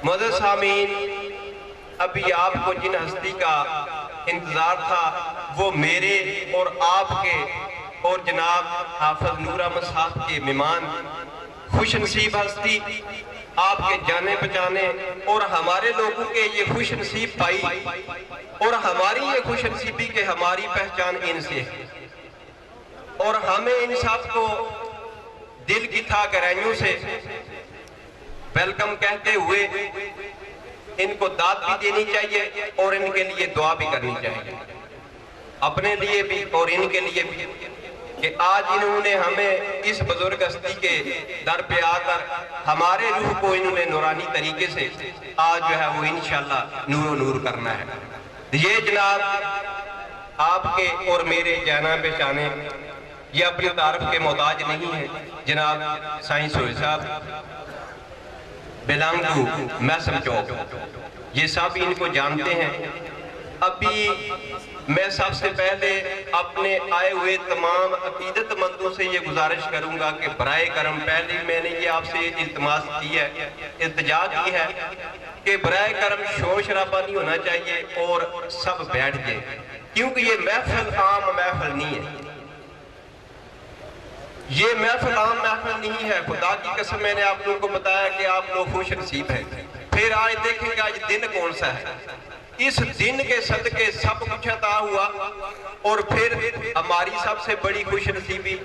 मदद सामीन, अभी आपको जिन हस्ती का इंतजार था वो मेरे और आपके और जनाब हाफिज नूर अहमद साहब के मेहमान, खुश नसीब हस्ती, आपके जाने पहचाने और हमारे लोगों के ये खुश नसीब पाई और हमारी ये खुश नसीबी के हमारी पहचान इनसे है। और हमें इन सब को दिल की था गहराइयों से वेलकम कहते हुए इनको दाद भी देनी चाहिए और इनके लिए दुआ भी करनी चाहिए, अपने लिए भी और इनके लिए भी, कि आज इन्होंने हमें इस बुजुर्ग हस्ती के दर पे आकर हमारे रूह को इन्होंने नूरानी तरीके से आज जो है वो इंशाल्लाह नूरो नूर करना है। ये जनाब आपके और मेरे जाना पहचाने, ये अपनी तारीफ के मोहताज नहीं है। जनाब साईं सोहेल साहब बिलोंग टू मैसम चौक, ये सब इनको जानते हैं। अभी मैं सबसे पहले अपने आए हुए तमाम अकीदतमंदों से ये गुजारिश करूंगा कि बराए करम, पहले मैंने ये आपसे इल्तिमास की है, इल्तिजा की है कि बराए करम शोर शराबा नहीं होना चाहिए और सब बैठ जाए, क्योंकि ये महफिल आम महफिल नहीं है, ये महफिल आम महफिल नहीं है। खुदा की कसम, मैंने आप लोगों को बताया कि आप लोग खुश नसीब हैं। फिर आज देखेंगे आज दिन कौन सा है, इस दिन के सदके सब कुछ अता हुआ और फिर हमारी सबसे बड़ी खुश नसीबी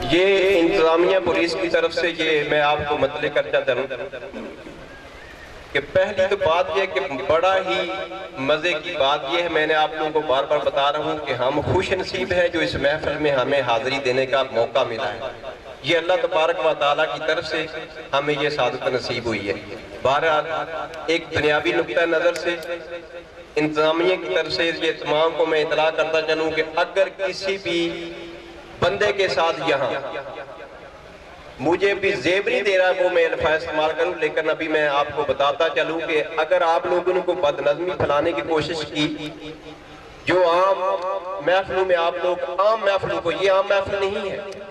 ये इंतजामिया पुलिस की तरफ से ये मैं आपको मतले करता चलूं कि पहली तो बात यह कि बड़ा ही मजे की बात यह है, मैंने आप लोगों को बार बार बता रहा हूं कि हम खुश नसीब हैं जो इस महफिल में हमें हाजिरी देने का मौका मिला है। ये अल्लाह तबारक व तआला की तरफ से हमें ये सादत नसीब हुई है। बहरहाल एक दुनियावी नुक्ता नजर से इंतजामिया की तरफ से ये तमाम को मैं इतला करता चलूँ कि अगर किसी भी बंदे के साथ यहाँ मुझे भी जेब नहीं दे रहा वो मैं अल्फाज इस्तेमाल करूं, लेकिन अभी मैं आपको बताता चलूं कि अगर आप लोगों को बदनज़मी फैलाने की कोशिश की, जो आम महफिलों में आप लोग आम महफिलों को, ये आम महफिल नहीं है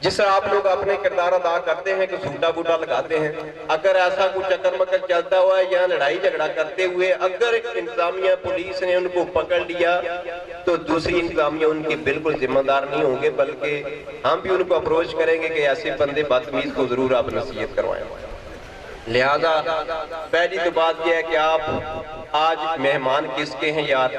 जिस तरह आप लोग अपने किरदार अदा करते हैं कि झूठा बूटा लगाते हैं, अगर ऐसा कुछ चक्कर मक्कर चलता हुआ है या लड़ाई झगड़ा करते हुए अगर इंतजामिया पुलिस ने उनको पकड़ लिया तो दूसरी इंतजामिया उनके बिल्कुल जिम्मेदार नहीं होंगे, बल्कि हम भी उनको अप्रोच करेंगे कि ऐसे बंदे बदतमीज को जरूर आप नसीहत करवाएं। लिहाजा पहली तो बात यह है कि आप आज मेहमान किसके हैं यार,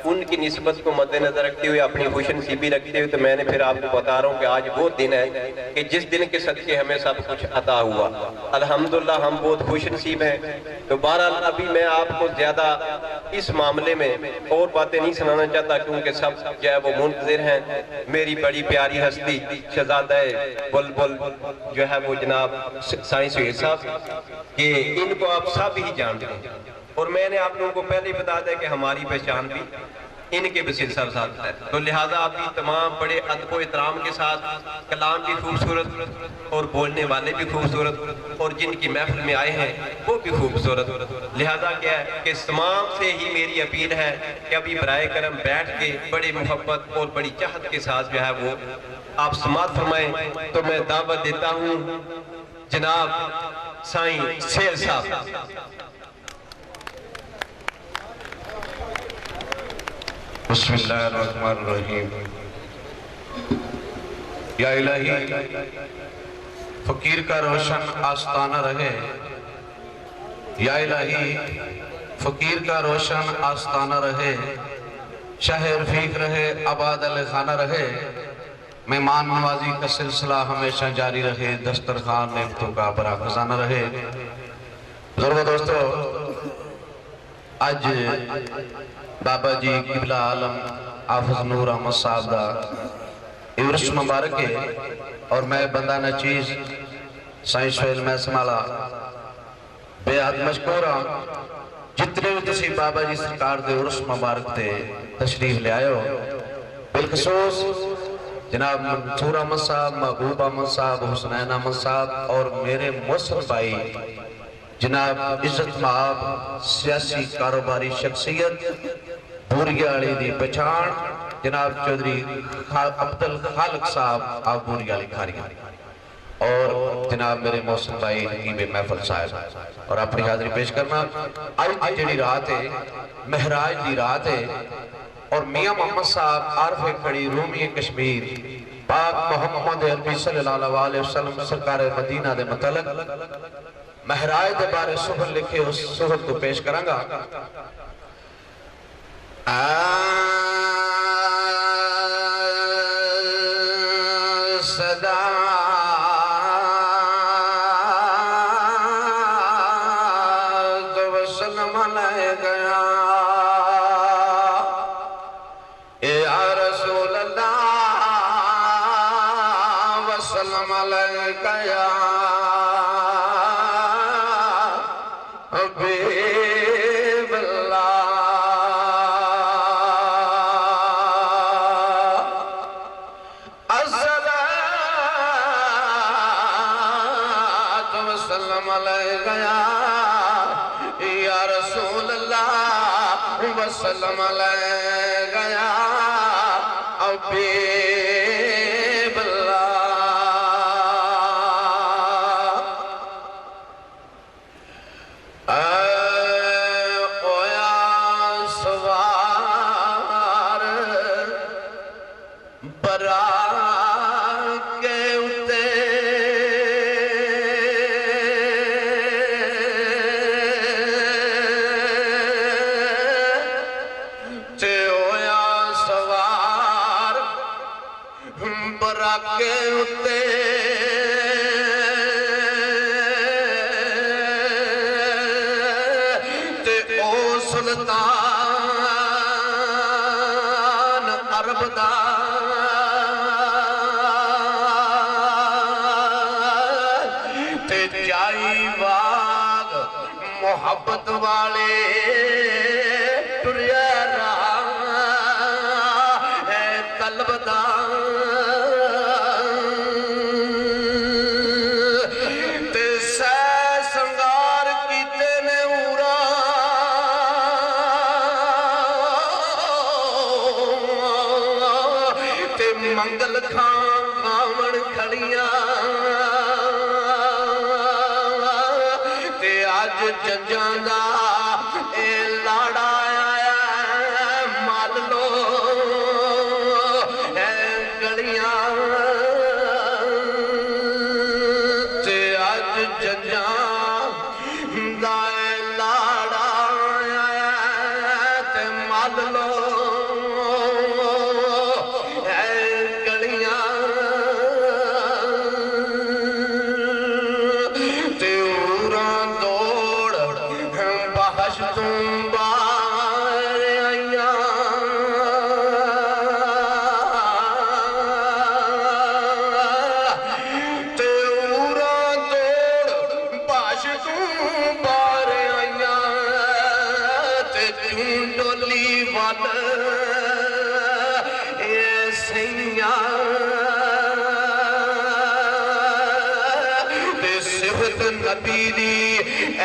उनकी निस्बत को मद्देनजर रखते हुए अपनी खुश नसीबी रखते हुए तो मैंने फिर आपको बता रहा हूँ कि आज वो दिन है कि जिस दिन के सदके हमें सब कुछ अता हुआ। अल्हम्दुलिल्लाह हम बहुत खुश नसीब हैं। तो बहरहाल अभी मैं आपको ज्यादा इस मामले में और बातें नहीं सुनाना चाहता, क्योंकि सब जो है वो मुंतजिर हैं। मेरी बड़ी प्यारी हस्ती शहजादा बुलबुल जो है वो जनाब साईं सोहेल साहब, कि इनको आप सब ही जानते हैं और मैंने आप लोगों को पहले ही बता दिया कि हमारी पहचान भी इनके वसीले साथ है। तो लिहाजा अभी तमाम बड़े अदब एहतराम के साथ, कलाम भी खूबसूरत और बोलने वाले भी खूबसूरत और जिनकी महफिल में आए हैं वो भी खूबसूरत। लिहाजा क्या है कि तमाम से ही मेरी अपील है कि अभी बराए करम बैठ के बड़े मोहब्बत और बड़ी चाहत के साथ जो है वो आप समाअत फरमाएं। तो मैं दावत देता हूँ जनाब साईं सोहेल साहब। बिस्मिल्लाहिर्रहमानिर्रहीम। या इलाही फकीर का रोशन आस्ताना रहे, या इलाही फकीर का रोशन आस्ताना रहे, शाह रफीक रहे, आबाद अल खाना रहे, मेहमान नवाजी का सिलसिला हमेशा जारी रहे, दस्तरखान नेमतों का बड़ा खजाना रहे। बुजुर्गों दोस्तों, आज बाबा जी किबला आलम हाफिज नूर अहमद साहब का उर्स मुबारक है और मैं बंदा नचीज साईं सोहेल मैसमाला बेहद मशकूर हाँ जितने भी तुसी बाबा जी सरकार दे उर्स मुबारक ते तशरीफ ले आयो। बिलखसूस जनाब मंसूर अहमद साहब, महबूब अहमद साहब, हुसनैन अहमद साहब और मेरे मोहसिन भाई जनाब इज्जत माब सियासी कारोबारी शख्सियत बूरियाली दी पहचान जनाब चौधरी अब्दुल खालिक साहब आप बूरियाली खारिया और जनाब मेरे मोहसिन भाई नकीब महफल साहब और अपनी हाजिरी पेश करना। आज की जिहड़ी रात है महराज की रात है और मियां मोहम्मद साहब आरफे खड़ी रूमी कश्मीर पाक मोहम्मद अरबी सल्लल्लाहु अलैहि वसल्लम सरकार मदीना दे मतलब महराज दे बारे सुहर लिखे उस सुहर को पेश करांगा। सदा तो वसल्लम ले गया या रसूल अल्लाह वसल्लम ले गया वसल्लम ले गया अबे बल्ला ओया सवार बरा के उते के उत्ते ते ओ सुल्तान अरब दा ते जाई बाग मोहब्बत वाले टुरिया राह है तलबदा मंगल खान कावड़ खड़िया ते अज जंजां दा ए लाड़ा आया मान लो है गलियां ते अज जंजां दा ए लाड़ा आया ते मान लो नबी दी ऐ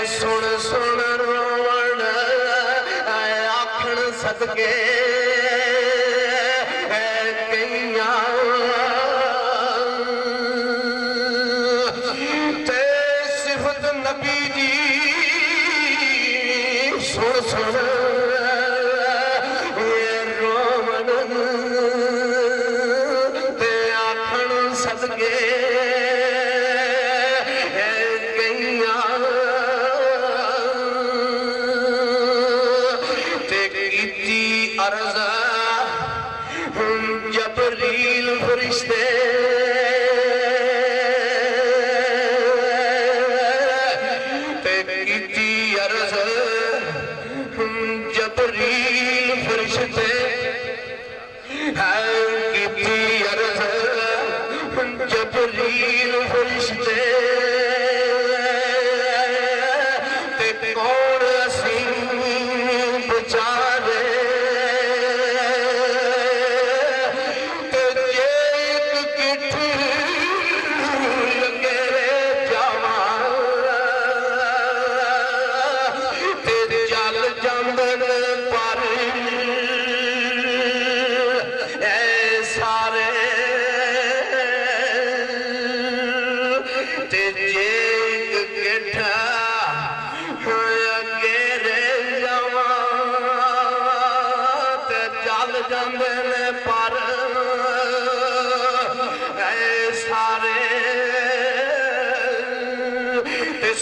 सुन सुन रोवण आखण सदके कईया ते सिफत नबी दी सुन सुन रोवण ते आखण सदके अर्ज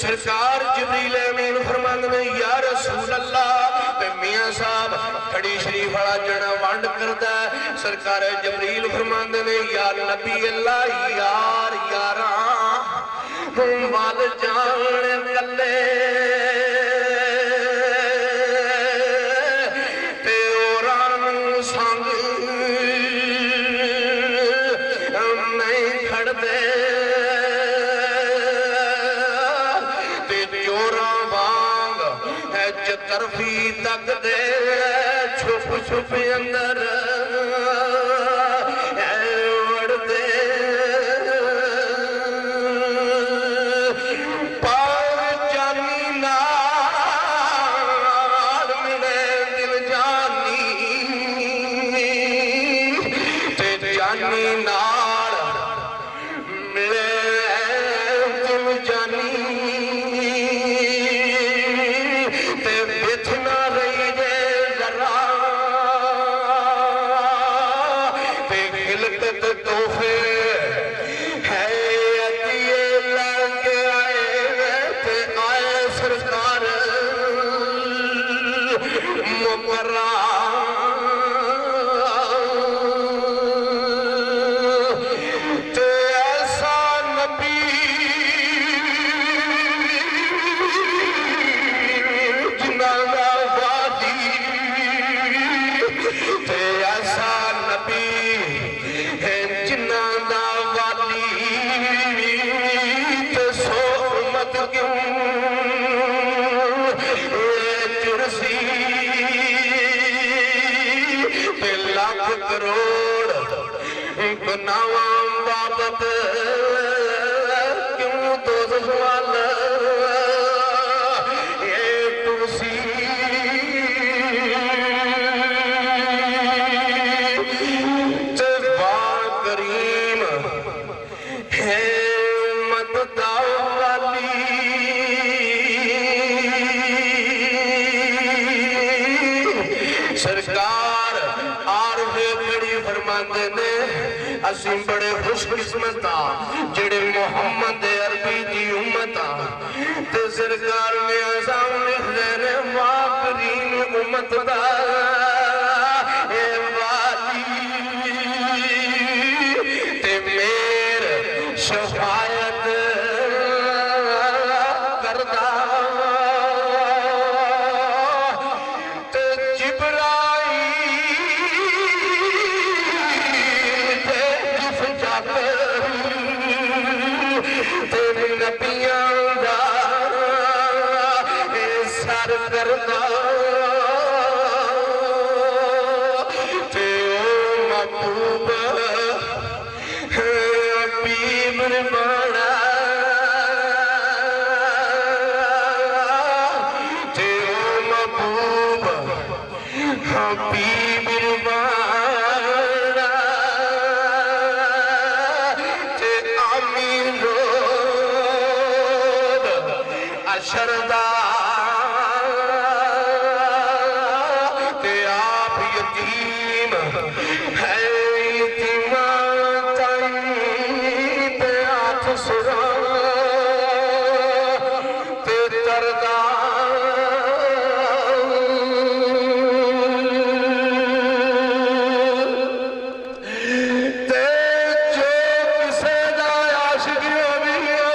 सरकार जिब्रील अमीन फरमांदे ने या रसूल अल्लाह ते मियां साहब खड़ी शरीफ वाला जड़ा वंड करदा सरकार जिब्रील फरमांदे ने या नबी अल्लाह यार यारा वाल जान कल्ले ते औरां संग नहीं खड़दे ते चोरां वांग तरफी तक दे छुप छुप अंदर वड़दे पार जानी नाल मिले दिल जानी ते जानी नाल मिले दिल जानी ते बिथना रही जे जरा ते खिलकत तोहफे है अतिये लगे आए ते आए सरकार मुकर्रा ते ऐसा नबी जिन्ना दा वादी ते ऐसा नबी है जिन्ना दा वादी ते सो उम्मत क्यों चुरसी ते लाख करोड़ गुनाहां बाबत क्यों दोष सवाल ये तुसी ते बा करीम है उम्मत दा वाली सरकार आरवे बड़ी फरमाते ने असी बड़े खुशकिस्मत हाँ जेड़े मोहम्मद अरबी दी उम्मत हाँ ते सरकार ने सामने लिखदे वाकरीन उम्मत दा ए वाली ते मेर शफायत करदा ते जिब्राईल ते जिस जग ते नबियां दा ए सर करदा ते ओ महबूब हबीब बड़ा ते ओ महबूब हबीब बड़ा ते आमीन रोद अशरदा ते आप यतीम है यतीमा ताई ते हाथ सुरा ते दरदा ते जो किसे दा आशिक होवियो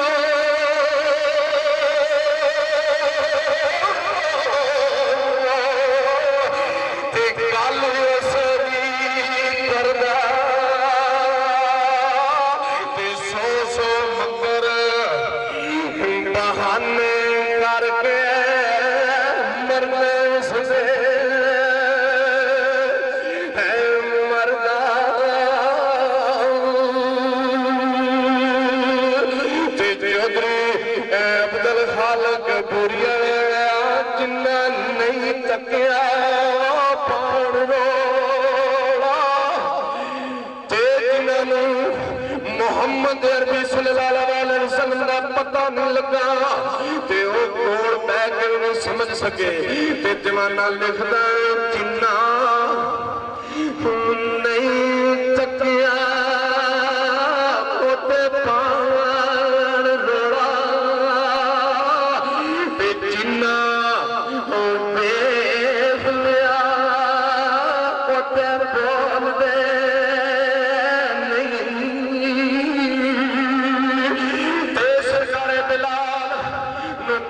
ते गल उस दी करदा ते सौ सौ मगर बहाने करके मरने उससे है मरदा ते जोधरी अब्दुल खालक बुरिया जिन्ना नहीं तकिया पाण रोला ते जिन्होंने मोहम्मद अरबी सल्लल्लाहु अलैहि वसल्लम का पता नहीं लगा ते ओ कोल बैठ के उन्हें समझ सके ते जमाना लिखदा जिन्ना नहीं तकिया ओते पाण रोला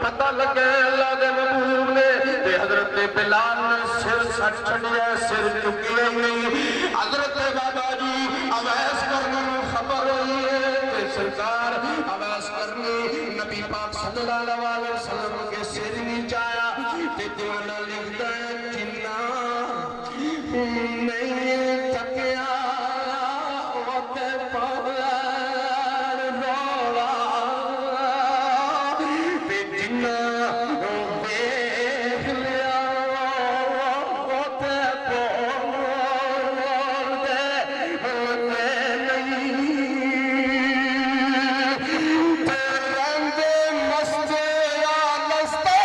पता लगे अल्लाह के महबूब ने ते हजरत बिलाल ने सिर सट छड़िया, सिर चुकिया नहीं। हजरत बाबा जी अवैस करने खबर हुई है कि सरकार अवैस करनी नबी पाक सल्लल्लाहु अलैहि वसल्लम के सिर नीचे आया ते दीवाना लिखता है जिन्ना नहीं थकिया वते पार रोवा ते जिन्ना देख लिया वते पार दे नहीं ते रंग मस्त या लस्ता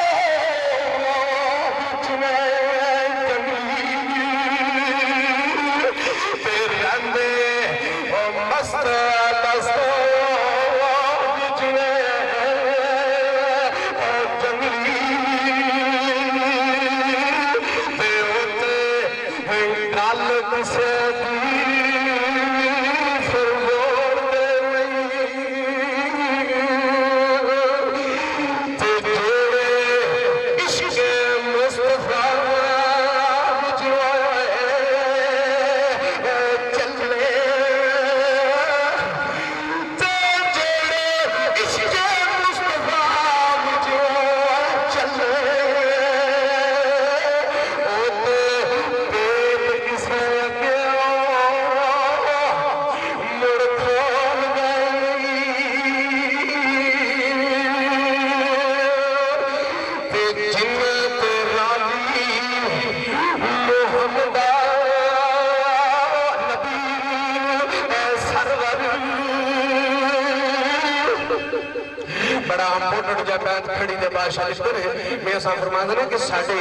बड़ा इंपोर्टेंट जब बैत खड़ी दे बादशाह लिखते हैं मैं ऐसा फरमाते हैं कि साडे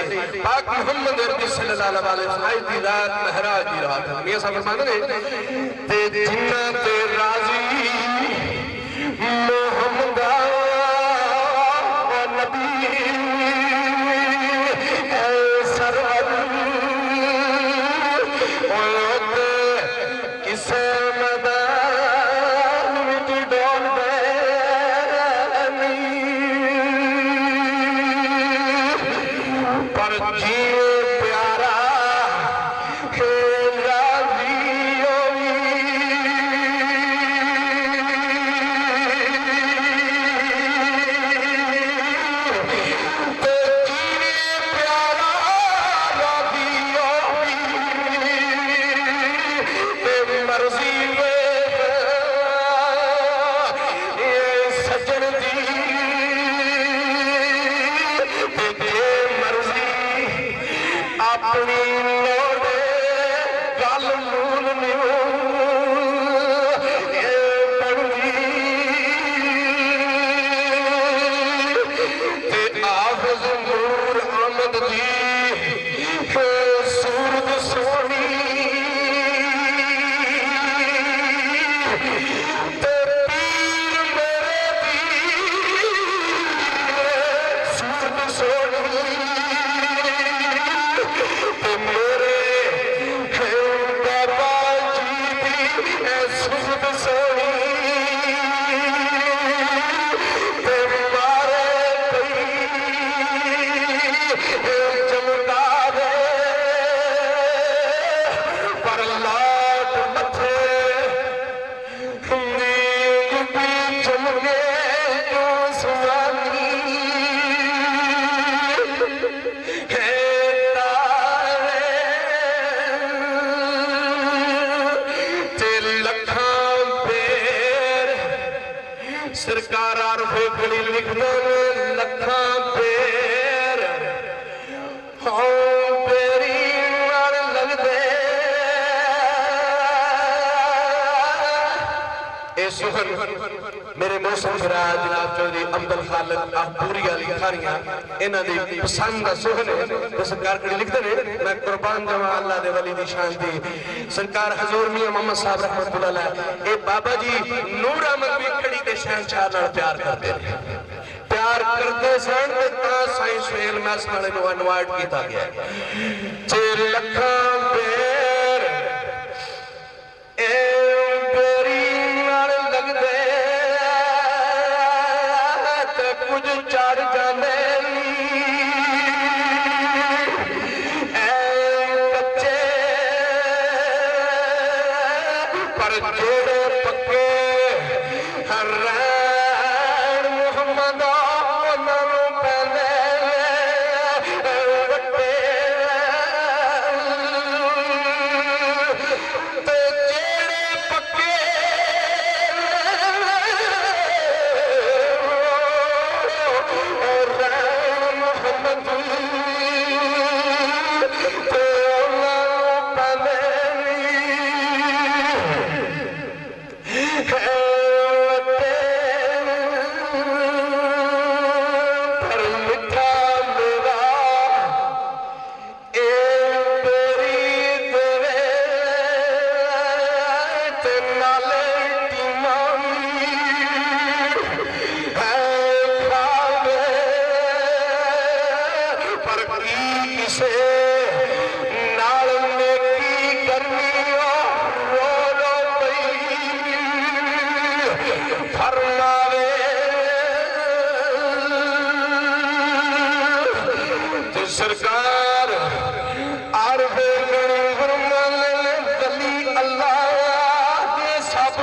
पाक मोहम्मद अरबी सल्लल्लाहु अलैहि वसल्लम दी रात महराज दी रात मैं ऐसा फरमाते हैं ते जिन्ना ते राजी मोहम्मद नबी ऐ सरवर ओते किसे मैदान विच डोल दे जी प्यारा हे राजी प्यारा राजी मर्जी सजन दी अपनी लोड़े गल मूल पढ़ी आफज नूर आमद दी सूरत सोनी पीर मेरे दी सूरत सोनी सरकार गली लिख दो लखा पेर पेरी लगते सुहन मेरे मौसम फिराज जनाब चौधरी अब्दुल खालिक पूरी लिखारियां इन्हां दी पसंद दा सुहन है सरकार कड़ी लिखते ने मैं कुर्बान जावां अल्लाह दे वली दी शान दी सरकार हजूर मियां मोहम्मद साहब रहमतुल्लाह अलैह ए बाबा जी नूर अहमद भी खड़ी दे शहंशाह नाल प्यार करते ने प्यार करते सन ते तां साईं सुहेल मैस वाले नु इनवाइट कीता गया जे लखां पेर ए कुछ चढ़ जाने रहमत ते औलाद पले पर मिठा मेरा ए तेरी देवे ते नाले टीमानी है खावे पर की किसे नाल नेकी करनी रो रो पई फरमावे तो सरकार आरफे गणी फरमान गली अल्लाह के सब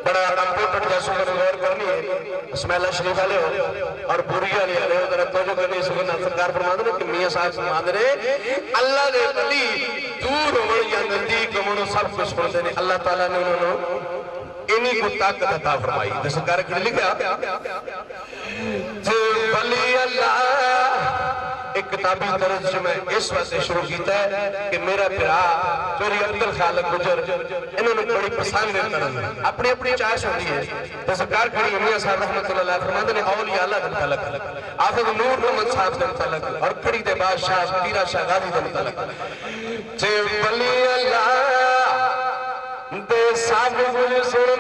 बड़ा कंप्यूटर जैसे गौर करनी है बिस्मिल्लाह शरीफ वाले हो और पूरी वाले हो जरा तवज्जो करनी सुना सरकार फरमाते हैं कि मियां साहब फरमाते हैं अल्लाह दे वली दूर होण या नजदीक होण सब कुछ सुनते ने अल्लाह ताला ने उन्होंने इन्हीं को ताकत अता फरमाई तो सरकार ने लिखा जे वली अल्लाह एक किताबी दर्ज में इस वास्ते शुरू किया है कि मेरा भरा चोरी अब्दुल खालिक गुजर इन्होंने बड़ी पसंद है अपनी अपनी चॉइस होती है तो सरकार खड़ी मियां साहब रहमतुल्लाह अलैह फरमाते हैं औलिया अल्लाह के मुतल्लिक हाफिज नूर मोहम्मद साहब के मुतल्लिक और खड़ी दे बादशाह पीरा शाह गाजी के मुतल्लिक जे वली अल्लाह दे सब कुछ सुन